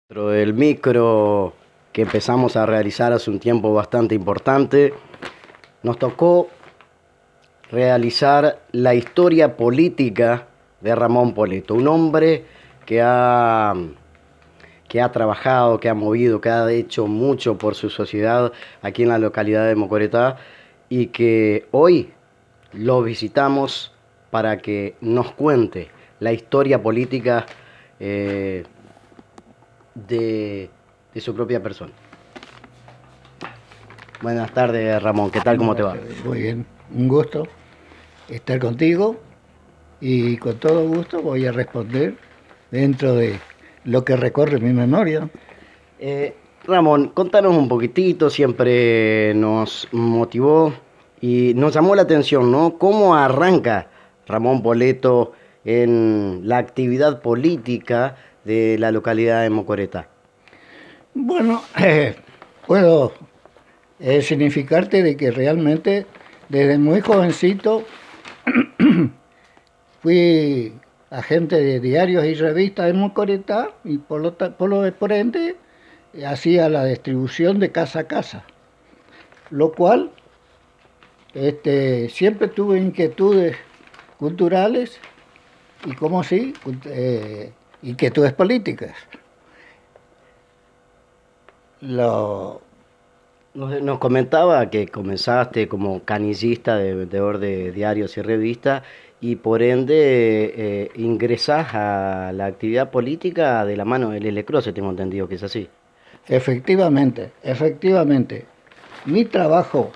Dentro del micro que empezamos a realizar hace un tiempo bastante importante, nos tocó realizar la historia política de Ramón Poleto, un hombre que ha, que ha trabajado, que ha movido, que ha hecho mucho por su sociedad aquí en la localidad de Mocoretá y que hoy lo visitamos para que nos cuente la historia política eh, de, de su propia persona. Buenas tardes, Ramón. ¿Qué tal? ¿Cómo te Buenas va? tardes. Muy bien, un gusto estar contigo y con todo gusto voy a responder dentro de lo que recorre mi memoria. Eh, Ramón, contanos un poquitito, siempre nos motivó y nos llamó la atención, ¿no? ¿Cómo arranca Ramón Poleto en la actividad política de la localidad de Mocoretá? Bueno, puedo significarte de que realmente desde muy jovencito fui agente de diarios y revistas en Mocoretá y por ende hacía la distribución de casa a casa, lo cual siempre tuve inquietudes culturales y como sí, inquietudes políticas. Lo, Nos comentaba que comenzaste como canillista de vendedor de diarios y revistas y por ende ingresás a la actividad política de la mano de Lele Croce, tengo entendido que es así. efectivamente, mi trabajo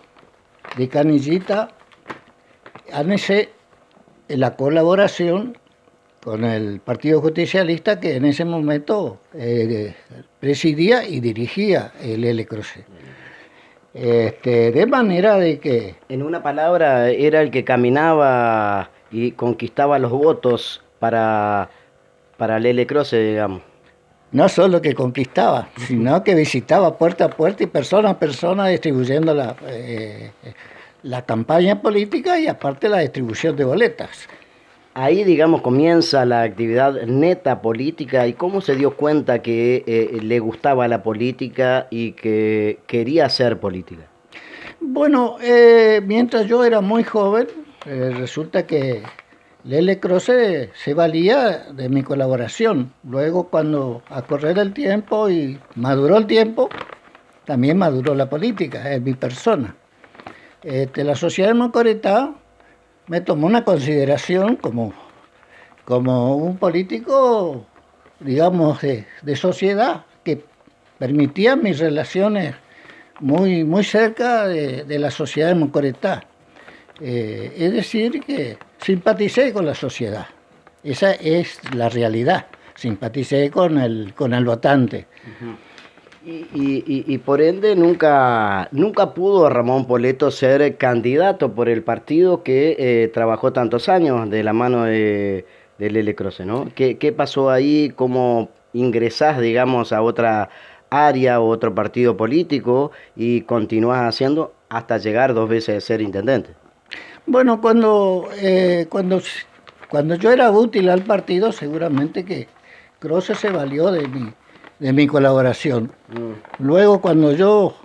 de canillita anexé la colaboración con el Partido Justicialista que en ese momento presidía y dirigía el L. Croce. De manera de que En una palabra, era el que caminaba y conquistaba los votos para Lele Croce, digamos. no solo que conquistaba, sino que visitaba puerta a puerta y persona a persona distribuyendo la campaña política y aparte la distribución de boletas. Ahí, digamos, comienza la actividad neta política y cómo se dio cuenta que le gustaba la política y que quería hacer política. Bueno, mientras yo era muy joven, resulta que Lele Croce se valía de mi colaboración. Luego, cuando a correr el tiempo y maduró el tiempo, también maduró la política, es mi persona. La sociedad de Mocoretá me tomó una consideración como un político, digamos, de sociedad que permitía mis relaciones muy cerca de la sociedad de Mocoretá. Es decir, que simpaticé con la sociedad. Esa es la realidad. Simpaticé con el votante. Y por ende nunca pudo Ramón Poleto ser candidato por el partido que trabajó tantos años de la mano de Lele Croce, ¿no? ¿Qué pasó ahí? ¿Cómo ingresás, digamos, a otra área o otro partido político y continuás haciendo hasta llegar dos veces a ser intendente? Bueno, cuando yo era útil al partido, seguramente que Croce se valió de mi colaboración. Luego, cuando yo,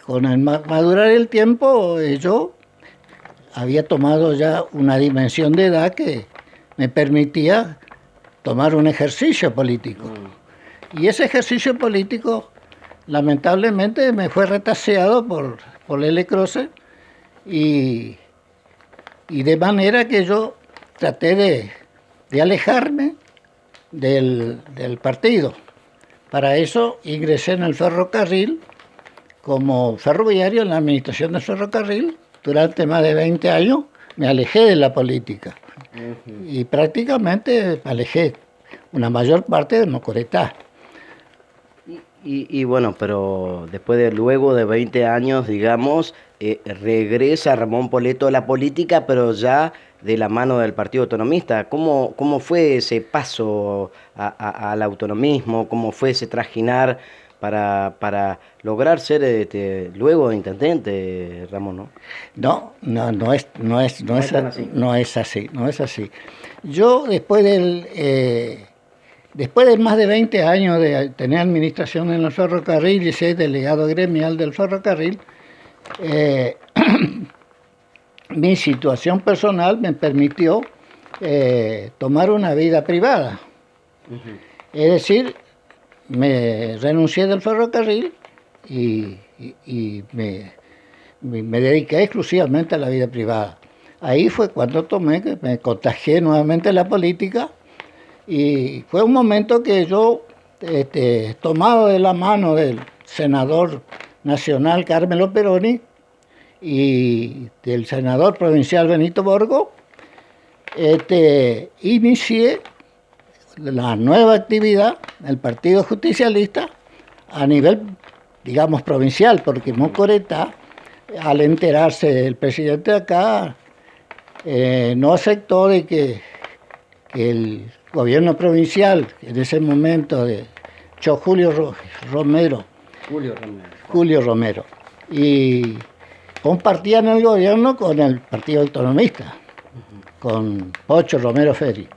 con el madurar el tiempo, yo había tomado ya una dimensión de edad que me permitía tomar un ejercicio político. Y ese ejercicio político, lamentablemente, me fue retaseado por L. Croce y, y de manera que yo traté de alejarme del partido. Para eso ingresé en el ferrocarril como ferroviario en la administración del ferrocarril. Durante más de 20 años me alejé de la política y prácticamente me alejé una mayor parte de Mocoretá. Y bueno, pero luego de 20 años, digamos, regresa Ramón Poleto a la política, pero ya de la mano del Partido Autonomista. ¿Cómo fue ese paso al autonomismo? ¿Cómo fue ese trajinar para lograr ser luego intendente, Ramón, ¿no? No, no, No es tan así. no es así, no es así. Yo después después de más de 20 años de tener administración en el ferrocarril y ser delegado gremial del ferrocarril, mi situación personal me permitió tomar una vida privada. Es decir, me renuncié del ferrocarril y me dediqué exclusivamente a la vida privada. Ahí fue cuando me contagié nuevamente la política, y fue un momento que yo, tomado de la mano del senador nacional Carmelo Peroni y del senador provincial Benito Borgo, inicié la nueva actividad del Partido Justicialista a nivel, digamos, provincial, porque Mocoretá, al enterarse el presidente de acá, no aceptó de que el gobierno provincial, en ese momento de Julio Romero, y compartían el gobierno con el Partido Autonomista, con Pocho Romero Ferri.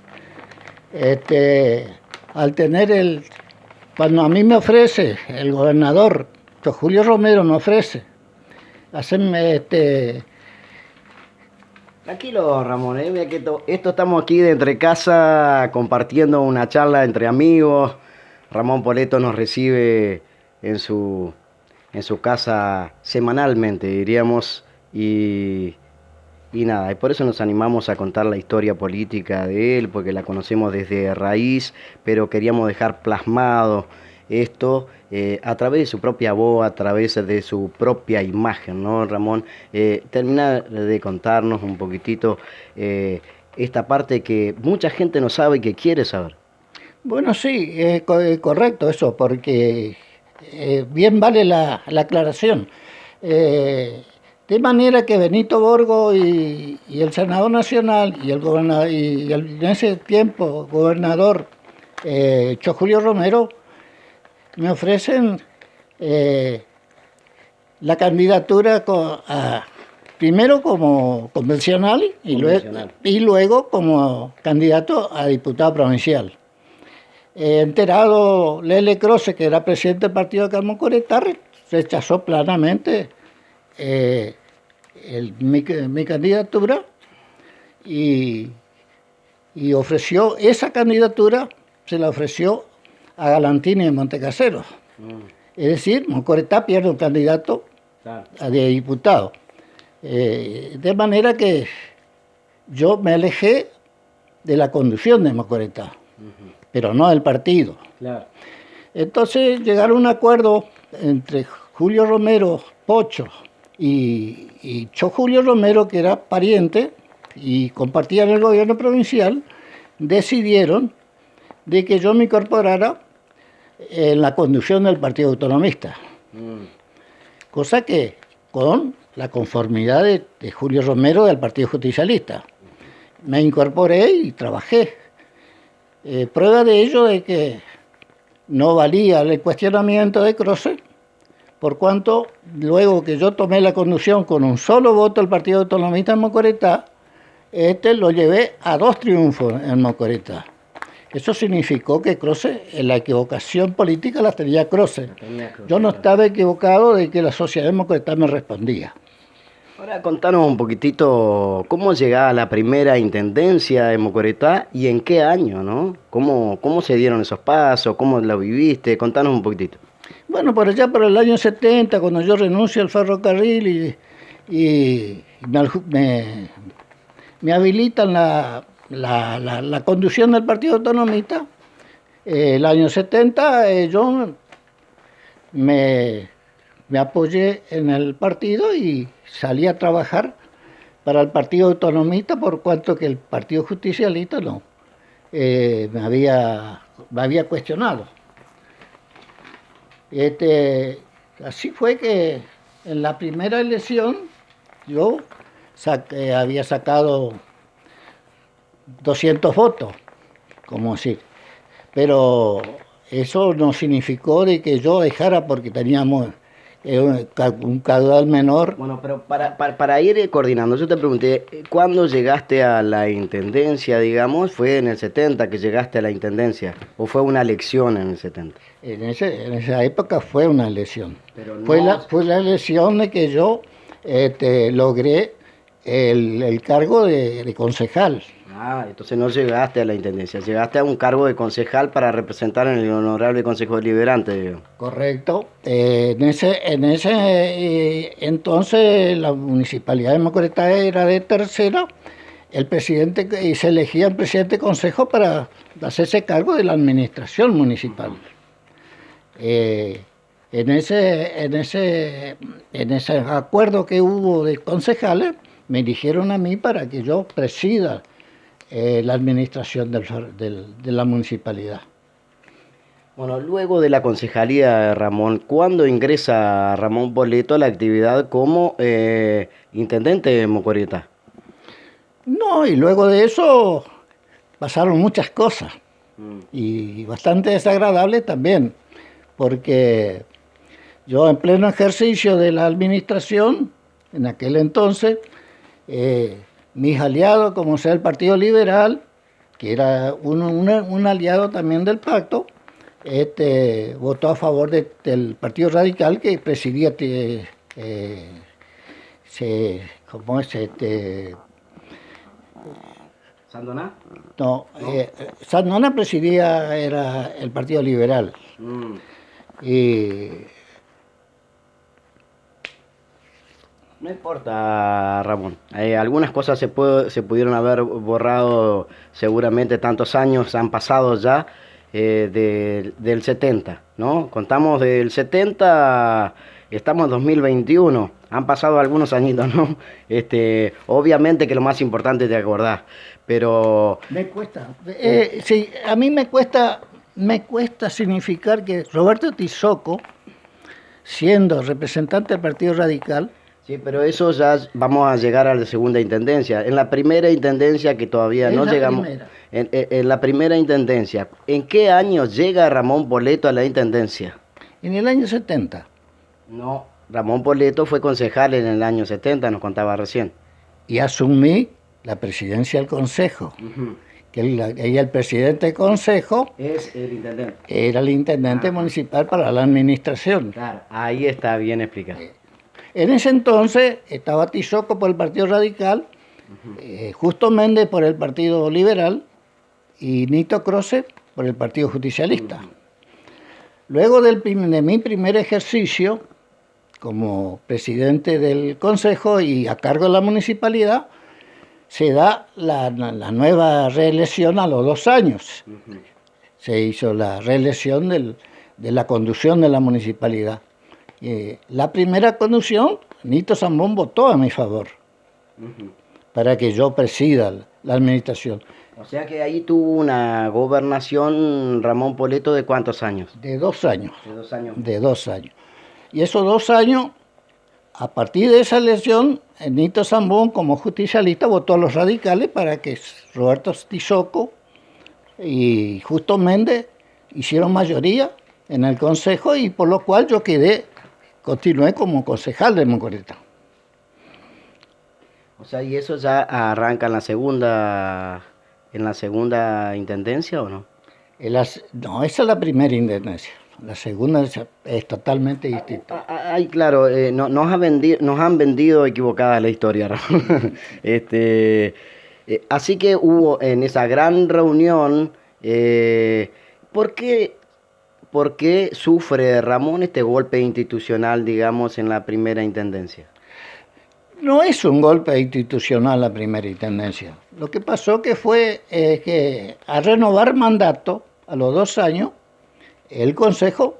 Al tener cuando a mí me ofrece el gobernador, Julio Romero me ofrece hacerme Tranquilo, Ramón, mira que esto estamos aquí de entre casa compartiendo una charla entre amigos. Ramón Poletto nos recibe en su casa semanalmente, diríamos, y nada, y por eso nos animamos a contar la historia política de él, porque la conocemos desde raíz, pero queríamos dejar plasmado esto a través de su propia voz, a través de su propia imagen, ¿no, Ramón? Termina de contarnos un poquitito esta parte que mucha gente no sabe y que quiere saber. Bueno, sí, correcto eso, porque bien vale la aclaración. De manera que Benito Borgo y el senador nacional y el gobernador, en ese tiempo gobernador Julio Romero, me ofrecen la candidatura primero como convencional y luego como candidato a diputado provincial. Enterado Lele Croce, que era presidente del partido de Mocoretá, rechazó planamente mi candidatura y ofreció esa candidatura, se la ofreció a Galantini de Montecaseros. Es decir, Mocoretá pierde un candidato de diputado. De manera que yo me alejé de la conducción de Mocoretá, pero no del partido. Claro. Entonces llegaron a un acuerdo entre Julio Romero, Pocho y Julio Romero, que era pariente y compartían el gobierno provincial, decidieron de que yo me incorporara en la conducción del Partido Autonomista. Cosa que con la conformidad de Julio Romero del Partido Justicialista. Me incorporé y trabajé. Prueba de ello de que no valía el cuestionamiento de Croce, por cuanto luego que yo tomé la conducción con un solo voto del Partido Autonomista en Mocoretá, lo llevé a 2 triunfos en Mocoretá. Eso significó que Croce, en la equivocación política la tenía Croce. Yo no estaba equivocado de que la sociedad de Mocoretá me respondía. Ahora contanos un poquitito cómo llegaba a la primera intendencia de Mocoretá y en qué año, ¿no? ¿Cómo se dieron esos pasos? ¿Cómo lo viviste? Contanos un poquitito. Bueno, por allá por el año 70, cuando yo renuncio al ferrocarril y me habilitan la conducción del Partido Autonomista, el año 70 yo me apoyé en el partido y salí a trabajar para el Partido Autonomista, por cuanto que el Partido Justicialista no me había cuestionado. Así fue que en la primera elección yo había sacado 200 votos, como decir, pero eso no significó de que yo dejara, porque teníamos un caudal menor. Bueno, pero para ir coordinando, yo te pregunté, ¿cuándo llegaste a la intendencia, digamos? ¿Fue en el 70 que llegaste a la intendencia? ¿O fue una elección en el 70? En esa época fue una elección. Pero no... Fue la elección de que yo logré el cargo de concejal. Ah, entonces no llegaste a la intendencia, llegaste a un cargo de concejal para representar en el Honorable Consejo Deliberante, digo. Correcto. Entonces la municipalidad de Mocoretá era de tercera, el presidente, y se elegía el presidente de consejo para hacerse cargo de la administración municipal. En ese acuerdo que hubo de concejales, me eligieron a mí para que yo presida la administración de la municipalidad. Bueno, luego de la concejalía, Ramón, ¿cuándo ingresa Ramón Poleto a la actividad como intendente de Mocoretá? No, y luego de eso pasaron muchas cosas, y bastante desagradables también, porque yo en pleno ejercicio de la administración, en aquel entonces, mis aliados, como sea el Partido Liberal, que era un aliado también del pacto, votó a favor del Partido Radical que presidía, ¿cómo es? ¿Sandoná? No, Sandoná presidía, era el Partido Liberal. Y no importa, Ramón. Algunas cosas se pudieron haber borrado seguramente, tantos años han pasado ya del 70, ¿no? Contamos del 70, estamos en 2021, han pasado algunos añitos, ¿no? Obviamente que lo más importante es de acordar, pero... me cuesta, sí, a mí me cuesta significar que Roberto Tizoco, siendo representante del Partido Radical... Sí, pero eso ya vamos a llegar a la segunda intendencia. En la primera intendencia que todavía no llegamos... En la primera intendencia, ¿en qué año llega Ramón Poleto a la intendencia? En el año 70. No, Ramón Poleto fue concejal en el año 70, nos contaba recién. Y asumí la presidencia del consejo. Que el presidente del consejo es el intendente. Era el intendente municipal para la administración. Claro, ahí está bien explicado. En ese entonces estaba Tizoco por el Partido Radical, Justo Méndez por el Partido Liberal y Nito Croce por el Partido Justicialista. Luego de mi primer ejercicio como presidente del consejo y a cargo de la municipalidad, se da la nueva reelección a los 2 años. Se hizo la reelección de la conducción de la municipalidad. La primera conducción, Nito Zambón votó a mi favor para que yo presida la administración. O sea que ahí tuvo una gobernación Ramón Poleto de ¿cuántos años? De 2 años. De 2 años. De 2 años. Y esos 2 años, a partir de esa elección, Nito Zambón, como justicialista, votó a los radicales para que Roberto Tizoco y Justo Méndez hicieron mayoría en el consejo, y por lo cual yo continué como concejal de Mocoretá. O sea, ¿y eso ya arranca en la segunda intendencia o no? No, esa es la primera intendencia. La segunda es totalmente distinta. Ay, claro, nos han vendido equivocada la historia, Ramón. Así que hubo en esa gran reunión, ¿por qué sufre Ramón este golpe institucional, digamos, en la primera intendencia? No es un golpe institucional la primera intendencia. Lo que pasó que fue que al renovar mandato, a los 2 años, el consejo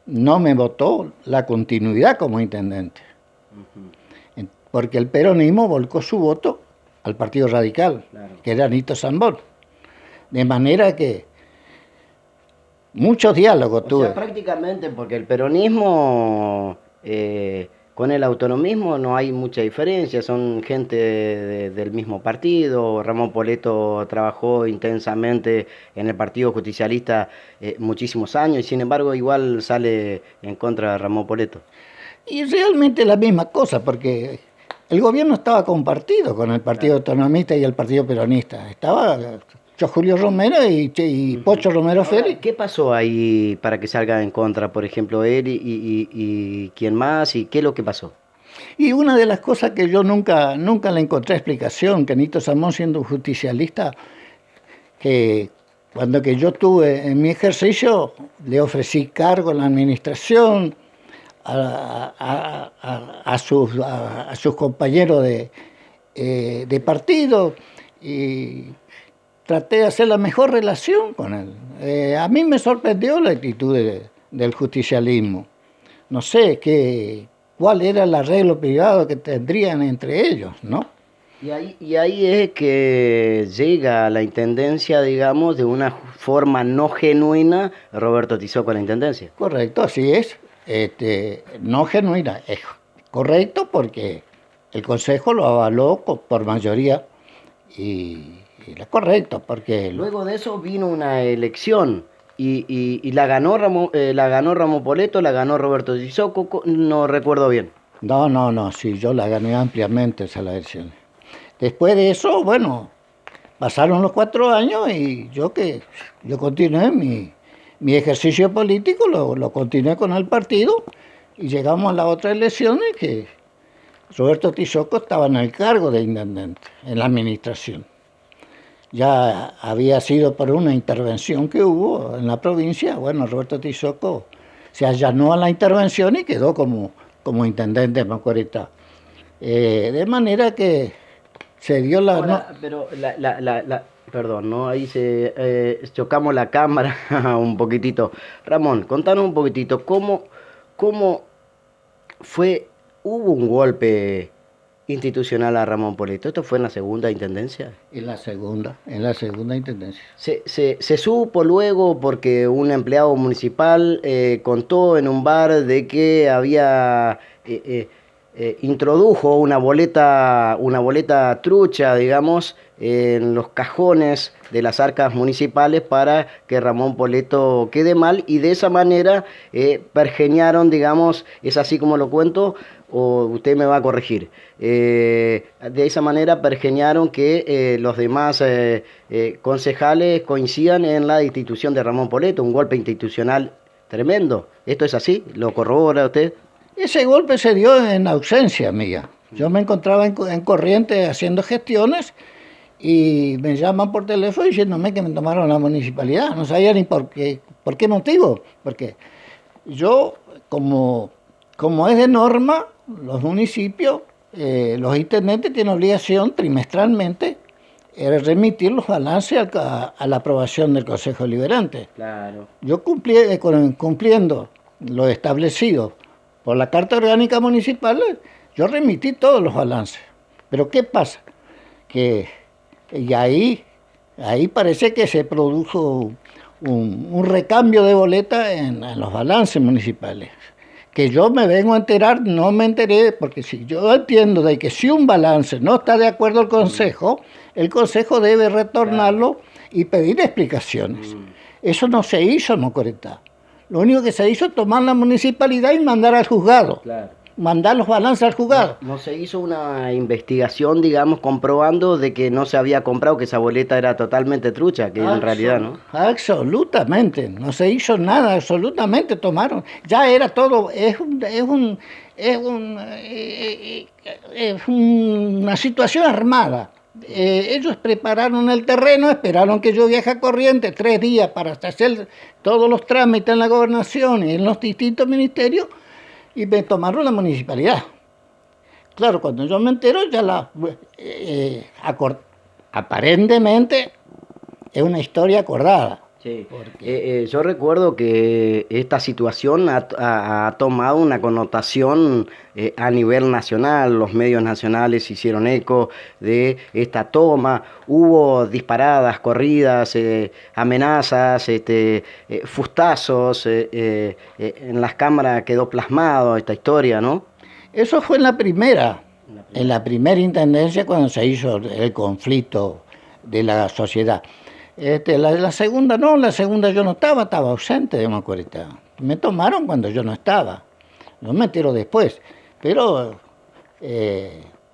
no me votó la continuidad como intendente. Porque el peronismo volcó su voto al Partido Radical, claro, que era Nito Zambón. De manera que muchos diálogos tuve. O sea, prácticamente porque el peronismo... con el autonomismo no hay mucha diferencia, son gente del mismo partido. Ramón Poleto trabajó intensamente en el Partido Justicialista muchísimos años y sin embargo igual sale en contra de Ramón Poleto. Y realmente la misma cosa, porque el gobierno estaba compartido con el Partido Autonomista y el Partido Peronista. Estaba yo, Julio Romero y Pocho Romero Feri. ¿Qué pasó ahí para que salga en contra, por ejemplo, él y quién más? ¿Y qué es lo que pasó? Y una de las cosas que yo nunca le encontré explicación, que Nito Samón, siendo un justicialista, que cuando que yo tuve en mi ejercicio, le ofrecí cargo en la administración a sus compañeros de partido, y traté de hacer la mejor relación con él. A mí me sorprendió la actitud del justicialismo. No sé cuál era el arreglo privado que tendrían entre ellos, ¿no? Y ahí es que llega a la intendencia, digamos, de una forma no genuina, Roberto Tizoco a la intendencia. Correcto, así es. No genuina, es correcto porque el Consejo lo avaló por mayoría y es correcto porque... Luego de eso vino una elección y la ganó Ramón Poleto, la ganó Roberto Tizoco, no recuerdo bien. No, sí, yo la gané ampliamente esa elección. Después de eso, bueno, pasaron los 4 años y yo continué mi ejercicio político, lo continué con el partido y llegamos a la otra elección en que Roberto Tizoco estaba en el cargo de intendente, en la administración. Ya había sido por una intervención que hubo en la provincia. Bueno, Roberto Tizoco se allanó a la intervención y quedó como intendente de Macorita. De manera que se dio la... Ahora, pero perdón, ¿no? Ahí chocamos la cámara un poquitito. Ramón, contanos un poquitito, ¿cómo fue, hubo un golpe institucional a Ramón Poleto? ¿Esto fue en la segunda intendencia? En la segunda intendencia. Se supo luego porque un empleado municipal contó en un bar de que había introdujo una boleta trucha, digamos, en los cajones de las arcas municipales para que Ramón Poleto quede mal, y de esa manera pergeñaron, digamos, es así como lo cuento, o usted me va a corregir, de esa manera pergeñaron que los demás concejales coincidan en la destitución de Ramón Poleto, un golpe institucional tremendo. ¿Esto es así? ¿Lo corrobora usted? Ese golpe se dio en ausencia mía. Yo me encontraba en Corrientes haciendo gestiones y me llaman por teléfono diciéndome que me tomaron la municipalidad. No sabía ni por qué motivo. Porque yo, como es de norma, los municipios, los intendentes tienen obligación trimestralmente remitir los balances a la aprobación del Consejo Deliberante. Claro. Yo cumpliendo lo establecido por la Carta Orgánica Municipal, yo remití todos los balances. Pero ¿qué pasa? Y ahí parece que se produjo un recambio de boleta en los balances municipales. Que yo me vengo a enterar, no me enteré, porque si yo entiendo de que si un balance no está de acuerdo el Consejo debe retornarlo y pedir explicaciones. Eso no se hizo en Mocoretá. Lo único que se hizo es tomar la municipalidad y mandar al juzgado. Claro. Mandar los balances al juzgado. No se hizo una investigación, digamos, comprobando de que no se había comprado, que esa boleta era totalmente trucha, que en realidad, ¿no? Absolutamente, no se hizo nada, absolutamente tomaron. Ya era todo, es una situación armada. Ellos prepararon el terreno, esperaron que yo viaje a Corrientes 3 días para hacer todos los trámites en la gobernación y en los distintos ministerios, y me tomaron la municipalidad. Claro, cuando yo me entero, ya aparentemente es una historia acordada. Sí. Yo recuerdo que esta situación ha tomado una connotación a nivel nacional. Los medios nacionales hicieron eco de esta toma. Hubo disparadas, corridas, amenazas, fustazos. En las cámaras quedó plasmado esta historia, ¿no? Eso fue en la primera intendencia, cuando se hizo el conflicto de la sociedad. La segunda no, la segunda yo no estaba ausente de Macorita. Me tomaron cuando yo no estaba. Yo me entero después. Pero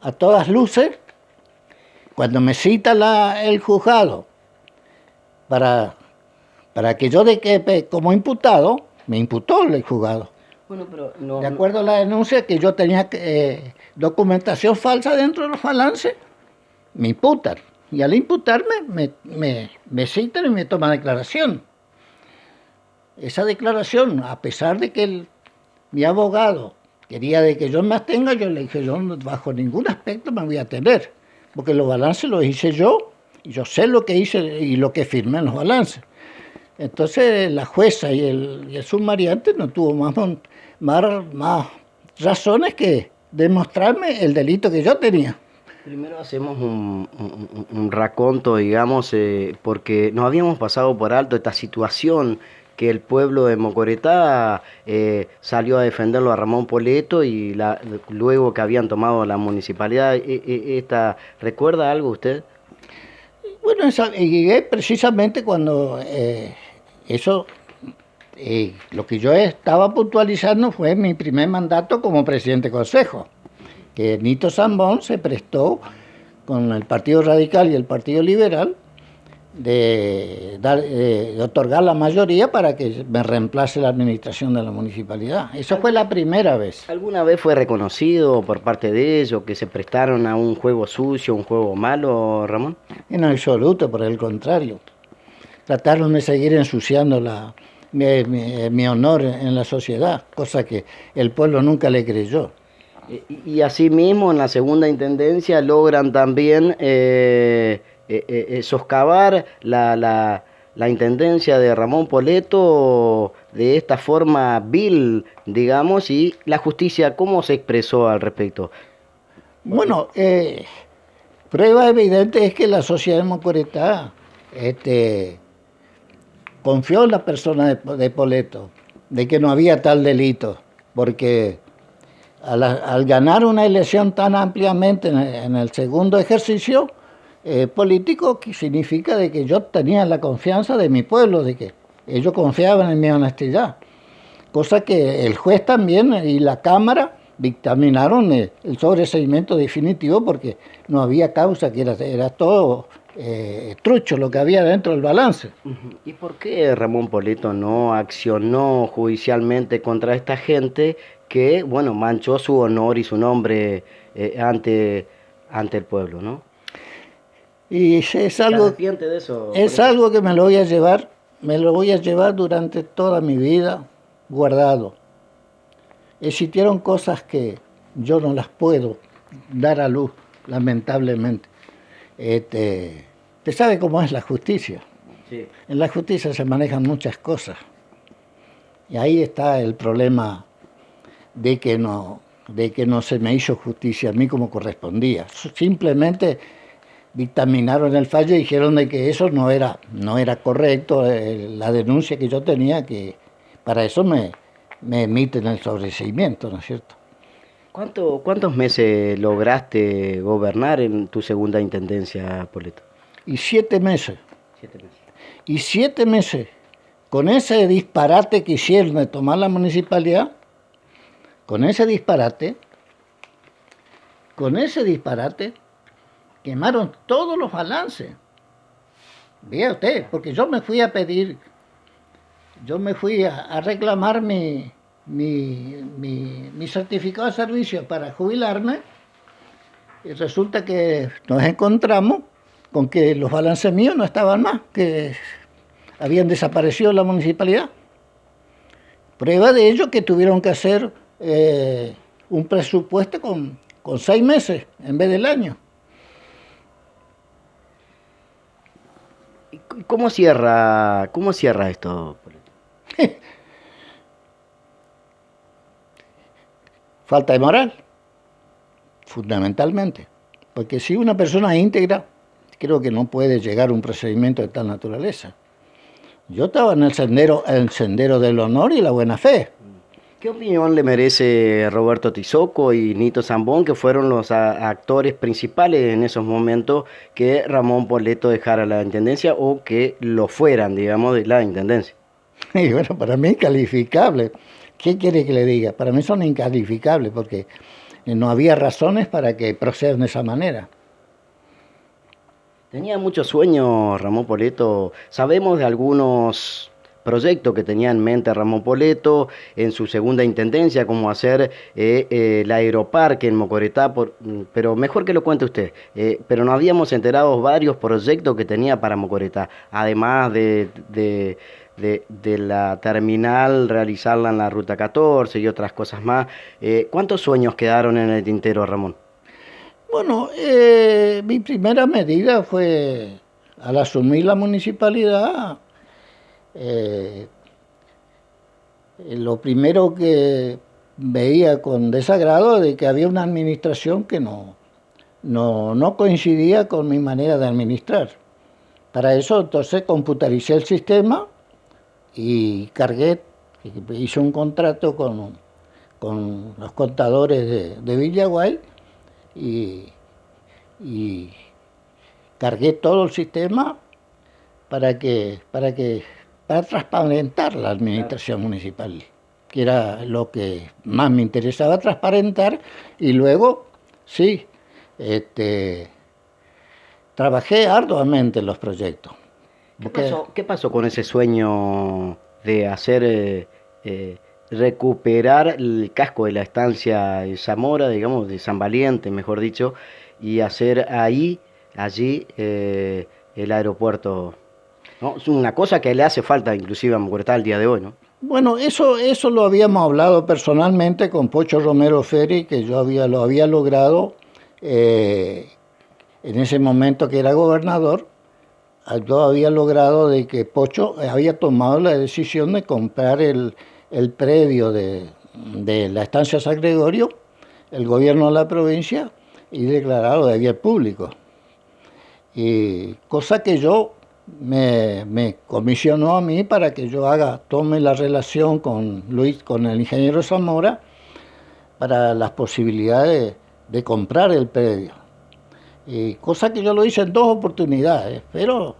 a todas luces, cuando me cita el juzgado para que yo como imputado, me imputó el juzgado. Bueno, pero no, De acuerdo a la denuncia que yo tenía documentación falsa dentro de los balances, me imputan. Y al imputarme, me citan y me toman declaración. Esa declaración, a pesar de que mi abogado quería de que yo me abstenga, yo le dije, yo bajo ningún aspecto me voy a tener, porque los balances los hice yo, y yo sé lo que hice y lo que firmé en los balances. Entonces la jueza y el sumariante no tuvo más razones que demostrarme el delito que yo tenía. Primero hacemos un raconto, digamos, porque nos habíamos pasado por alto esta situación que el pueblo de Mocoretá salió a defenderlo a Ramón Poleto y luego que habían tomado la municipalidad. ¿Recuerda algo usted? Bueno, llegué precisamente cuando lo que yo estaba puntualizando fue mi primer mandato como presidente de consejo, que Nito Sambón se prestó con el Partido Radical y el Partido Liberal de otorgar la mayoría para que me reemplace la administración de la municipalidad. Esa fue la primera vez. ¿Alguna vez fue reconocido por parte de ellos que se prestaron a un juego sucio, un juego malo, Ramón? En absoluto, por el contrario. Trataron de seguir ensuciando mi honor en la sociedad, cosa que el pueblo nunca le creyó. Y asimismo en la segunda intendencia logran también soscavar la intendencia de Ramón Poleto de esta forma vil, digamos, y la justicia, ¿cómo se expresó al respecto? Bueno, prueba evidente es que la sociedad de Mocoretá confió en la persona de Poleto, de que no había tal delito, porque al ganar una elección tan ampliamente en el segundo ejercicio político, que significa de que yo tenía la confianza de mi pueblo, de que ellos confiaban en mi honestidad, cosa que el juez también y la Cámara dictaminaron el sobreseimiento definitivo porque no había causa, que era todo trucho lo que había dentro del balance. ¿Y por qué Ramón Poleto no accionó judicialmente contra esta gente que, bueno, manchó su honor y su nombre ante el pueblo, ¿no? Y es algo, de eso, es algo que me lo voy a llevar durante toda mi vida guardado. Existieron cosas que yo no las puedo dar a luz, lamentablemente. Usted sabe cómo es la justicia. Sí. En la justicia se manejan muchas cosas. Y ahí está el problema de que no se me hizo justicia a mí como correspondía. Simplemente dictaminaron el fallo y dijeron de que eso no era correcto, la denuncia que yo tenía, que para eso me emiten el sobreseimiento, ¿no es cierto? ¿Cuántos meses lograste gobernar en tu segunda intendencia, Poleto? Y 7 meses. 7 meses. Y 7 meses, con ese disparate que hicieron de tomar la municipalidad, con ese disparate, quemaron todos los balances. Vea usted, porque yo me fui a reclamar mi certificado de servicio para jubilarme, y resulta que nos encontramos con que los balances míos no estaban más, que habían desaparecido de la municipalidad. Prueba de ello que tuvieron que hacer un presupuesto con 6 meses en vez del año. ¿Cómo cierra esto, Poleto? Falta de moral, fundamentalmente. Porque si una persona es íntegra, creo que no puede llegar a un procedimiento de tal naturaleza. Yo estaba en el sendero del honor y la buena fe. ¿Qué opinión le merece Roberto Tizoco y Nito Sambón, que fueron los actores principales en esos momentos que Ramón Poleto dejara la intendencia o que lo fueran, digamos, de la intendencia? Y bueno, para mí calificable. ¿qué quiere que le diga? Para mí son incalificables porque no había razones para que procedan de esa manera. Tenía muchos sueños Ramón Poleto. Sabemos de algunos proyectos que tenía en mente Ramón Poleto en su segunda intendencia, como hacer el aeroparque en Mocoretá, pero mejor que lo cuente usted. Pero nos habíamos enterado varios proyectos que tenía para Mocoretá, además de la terminal, realizarla en la Ruta 14 y otras cosas más. ¿Cuántos sueños quedaron en el tintero, Ramón? Bueno, mi primera medida fue, al asumir la municipalidad, eh, lo primero que veía con desagrado de que había una administración que no coincidía con mi manera de administrar. Para eso entonces computaricé el sistema y hice un contrato con los contadores de Villaguay y, y cargué todo el sistema para transparentar la administración municipal, que era lo que más me interesaba transparentar, y luego sí, trabajé arduamente en los proyectos. ¿Qué pasó con ese sueño de hacer recuperar el casco de la estancia de Zamora, digamos, de San Valiente, mejor dicho, y hacer allí, el aeropuerto? ¿No? Es una cosa que le hace falta inclusive a Mocuretá al día de hoy, ¿no? Bueno, eso lo habíamos hablado personalmente con Pocho Romero Ferri, que lo había logrado en ese momento que era gobernador. Yo había logrado de que Pocho había tomado la decisión de comprar el predio de la estancia San Gregorio, el gobierno de la provincia, y declararlo de bien público. Y cosa que me comisionó a mí para que yo tome la relación con el ingeniero Zamora para las posibilidades de comprar el predio. Cosa que yo lo hice en 2 oportunidades, pero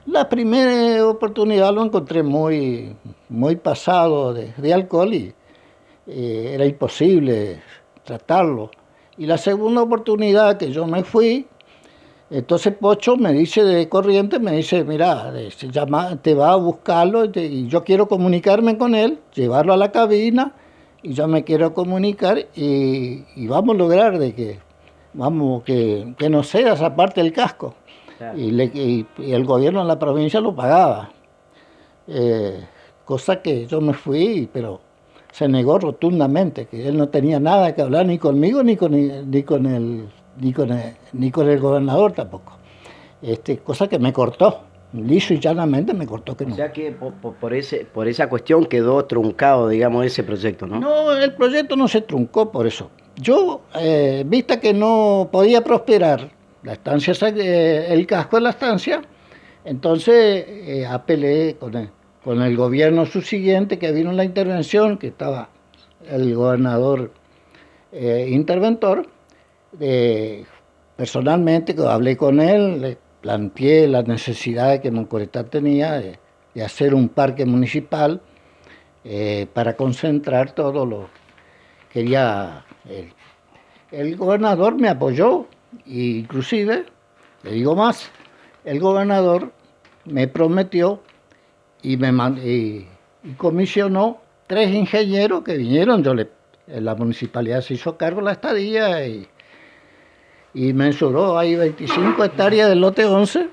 la primera oportunidad lo encontré muy pasado de alcohol y era imposible tratarlo. Y la segunda oportunidad que yo me fui, entonces Pocho me dice de corriente, me dice, mira, te va a buscarlo y yo quiero comunicarme con él, llevarlo a la cabina y yo me quiero comunicar y vamos a lograr que no sea esa parte del casco. Claro. Y el gobierno de la provincia lo pagaba. Cosa que yo me fui, pero se negó rotundamente, que él no tenía nada que hablar ni conmigo ni con el gobernador tampoco. Cosa que me cortó, liso y llanamente me cortó que no. O sea que por esa cuestión quedó truncado, digamos, ese proyecto, ¿no? No, el proyecto no se truncó por eso. Yo, vista que no podía prosperar la estancia, el casco de la estancia, entonces apelé con el gobierno subsiguiente que vino en la intervención, que estaba el gobernador interventor. Personalmente, hablé con él, le planteé la necesidad que Mocoretá tenía de hacer un parque municipal para concentrar todo lo que quería. El gobernador me apoyó, e inclusive, le digo más, el gobernador me prometió y comisionó 3 ingenieros que vinieron. La municipalidad se hizo cargo de la estadía y mensuró ahí 25 hectáreas del lote 11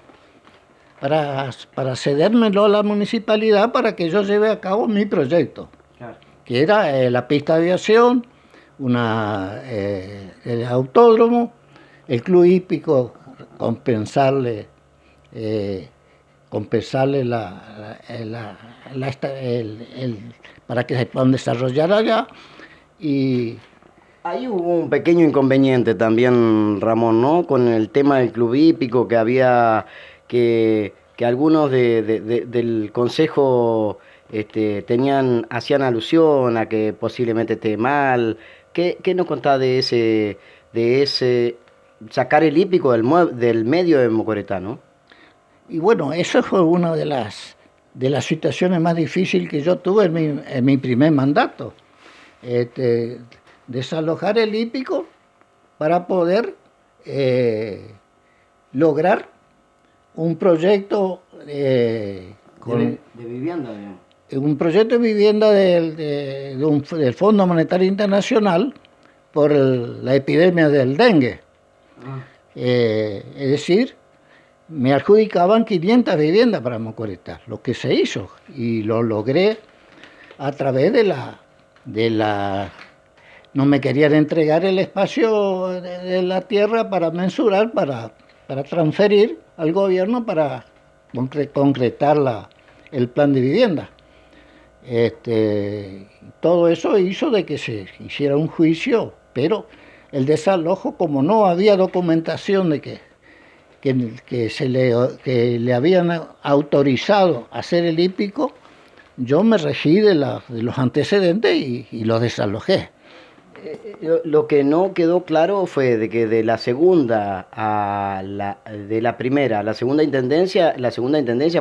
para cedérmelo a la municipalidad para que yo lleve a cabo mi proyecto, claro, que era la pista de aviación, el autódromo, el club hípico, compensarle para que se puedan desarrollar allá. Y ahí hubo un pequeño inconveniente también, Ramón, ¿no? Con el tema del club hípico, que había que algunos del consejo hacían alusión a que posiblemente esté mal. ¿Qué nos contás de ese sacar el hípico del medio de Mocoretá, ¿no? Y bueno, eso fue una de las de las situaciones más difíciles que yo tuve en mi primer mandato. Desalojar el hípico para poder lograr un proyecto de vivienda, digamos. Un proyecto de vivienda del Fondo Monetario Internacional por la epidemia del dengue. Es decir, me adjudicaban 500 viviendas para Mocoretá, lo que se hizo, y lo logré a través de la no me querían entregar el espacio de la tierra para mensurar, para transferir al gobierno para concretar el plan de vivienda. Todo eso hizo de que se hiciera un juicio, pero el desalojo, como no había documentación de que le habían autorizado a hacer el hípico, yo me regí de los antecedentes y los desalojé. Lo que no quedó claro fue de que de la segunda de la primera a la segunda intendencia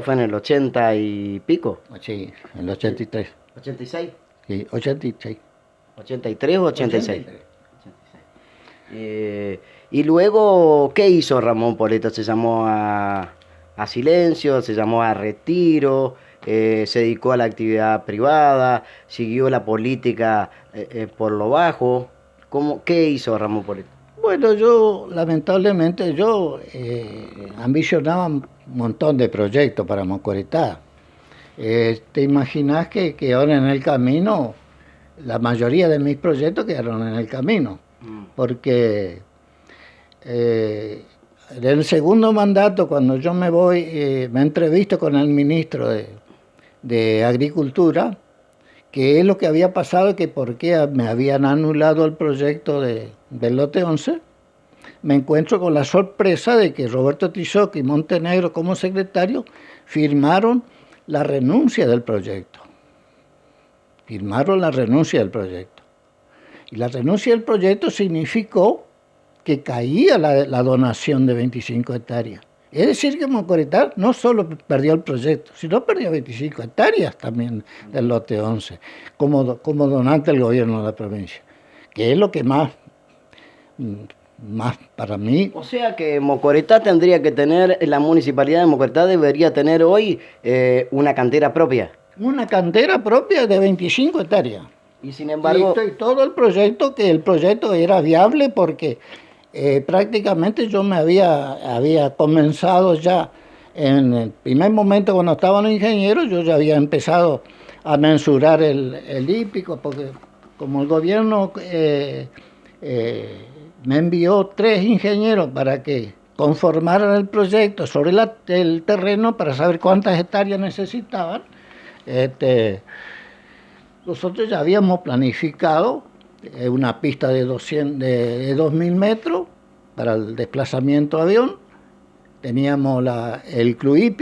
fue en el 80 y pico. Sí, en el 83. ¿86? Sí, 86. ¿83 o 86? 86. Y luego, ¿qué hizo Ramón Poleto? ¿Se llamó a silencio? ¿Se llamó a retiro? ¿Se dedicó a la actividad privada? ¿Siguió la política por lo bajo? ¿Qué hizo Ramón Poleto? Bueno, yo lamentablemente ambicionaba un montón de proyectos para Mocoretá. Te imaginas que ahora en el camino, la mayoría de mis proyectos quedaron en el camino, porque en el segundo mandato, cuando yo me voy, me entrevisto con el ministro de Agricultura, que es lo que había pasado, que por qué me habían anulado el proyecto del lote 11, me encuentro con la sorpresa de que Roberto Tizoc y Montenegro como secretario firmaron la renuncia del proyecto. Firmaron la renuncia del proyecto. Y la renuncia del proyecto significó que caía la donación de 25 hectáreas. Es decir, que Mocoretá no solo perdió el proyecto, sino perdió 25 hectáreas también del lote 11, como donante del gobierno de la provincia, que es lo que más para mí. O sea que Mocoretá tendría que tener, la municipalidad de Mocoretá debería tener hoy una cantera propia. Una cantera propia de 25 hectáreas. Y sin embargo... Y todo el proyecto era viable porque prácticamente yo me había comenzado ya en el primer momento cuando estaban los ingenieros, yo ya había empezado a mensurar el hípico, porque como el gobierno me envió 3 ingenieros para que conformaran el proyecto sobre el terreno para saber cuántas hectáreas necesitaban, nosotros ya habíamos planificado una pista de 2.000 metros para el desplazamiento de avión, teníamos el club hípico,